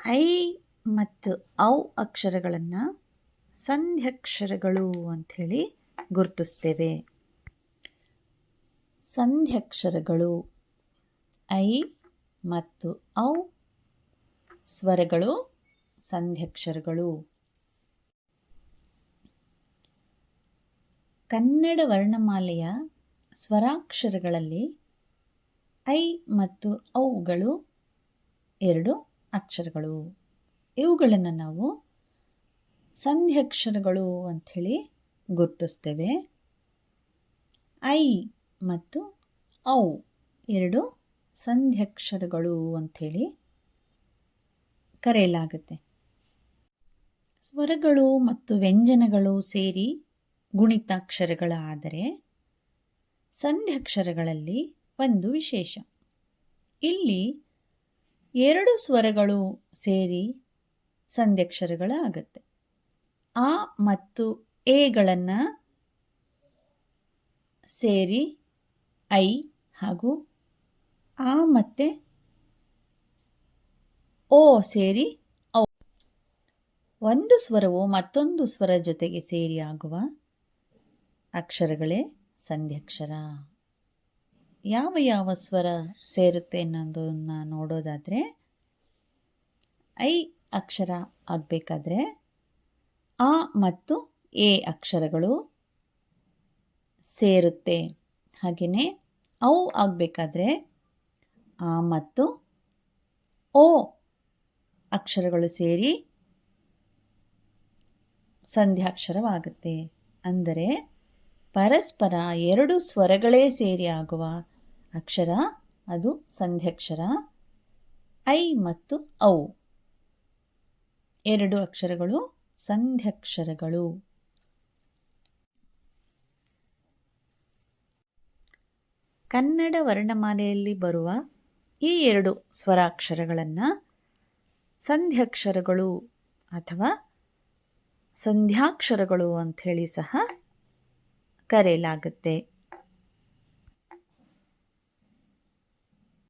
I ಮತ್ತು ಔ ಅಕ್ಷರಗಳನ್ನು ಸಂಧ್ಯಕ್ಷರಗಳು ಅಂಥೇಳಿ ಗುರುತಿಸ್ತೇವೆ. ಸಂಧ್ಯಕ್ಷರಗಳು ಐ ಮತ್ತು ಔ ಸ್ವರಗಳು ಸಂಧ್ಯಕ್ಷರಗಳು. ಕನ್ನಡ ವರ್ಣಮಾಲೆಯ ಸ್ವರಾಕ್ಷರಗಳಲ್ಲಿ ಐ ಮತ್ತು ಔಗಳು 2 ಅಕ್ಷರಗಳು. ಇವುಗಳನ್ನು ನಾವು ಸಂಧ್ಯಕ್ಷರಗಳು ಅಂಥೇಳಿ ಗುರುತಿಸ್ತೇವೆ. ಐ ಮತ್ತು ಔ 2 ಸಂಧ್ಯಕ್ಷರಗಳು ಅಂಥೇಳಿ ಕರೆಯಲಾಗುತ್ತೆ. ಸ್ವರಗಳು ಮತ್ತು ವ್ಯಂಜನಗಳು ಸೇರಿ ಗುಣಿತಾಕ್ಷರಗಳಾದರೆ ಸಂಧ್ಯಕ್ಷರಗಳಲ್ಲಿ ಒಂದು ವಿಶೇಷ. ಇಲ್ಲಿ 2 ಸ್ವರಗಳು ಸೇರಿ ಸಂಧ್ಯಕ್ಷರಗಳಾಗತ್ತೆ. ಆ ಮತ್ತು ಎಗಳನ್ನು ಸೇರಿ ಐ ಹಾಗೂ ಆ ಮತ್ತು ಓ ಸೇರಿ ಔ. ಒಂದು ಸ್ವರವು ಮತ್ತೊಂದು ಸ್ವರ ಜೊತೆಗೆ ಸೇರಿ ಆಗುವ ಅಕ್ಷರಗಳೇ ಸಂಧ್ಯಕ್ಷರ. ಯಾವ ಯಾವ ಸ್ವರ ಸೇರುತ್ತೆ ಅನ್ನೋದನ್ನು ನೋಡೋದಾದರೆ, ಐ ಅಕ್ಷರ ಆಗಬೇಕಾದ್ರೆ ಆ ಮತ್ತು ಎ ಅಕ್ಷರಗಳು ಸೇರುತ್ತೆ. ಹಾಗೆಯೇ ಔ ಆಗಬೇಕಾದ್ರೆ ಆ ಮತ್ತು ಓ ಅಕ್ಷರಗಳು ಸೇರಿ ಸಂಧ್ಯಾಕ್ಷರವಾಗುತ್ತೆ. ಅಂದರೆ ಪರಸ್ಪರ 2 ಸ್ವರಗಳೇ ಸೇರಿ ಆಗುವ ಅಕ್ಷರ ಅದು ಸಂಧ್ಯಕ್ಷರ. ಐ ಮತ್ತು ಔ 2 ಅಕ್ಷರಗಳು ಸಂಧ್ಯಕ್ಷರಗಳು. ಕನ್ನಡ ವರ್ಣಮಾಲೆಯಲ್ಲಿ ಬರುವ ಈ 2 ಸ್ವರಾಕ್ಷರಗಳನ್ನು ಸಂಧ್ಯಕ್ಷರಗಳು ಅಥವಾ ಸಂಧ್ಯಾಕ್ಷರಗಳು ಅಂಥೇಳಿ ಸಹ ಕರೆಯಲಾಗುತ್ತೆ.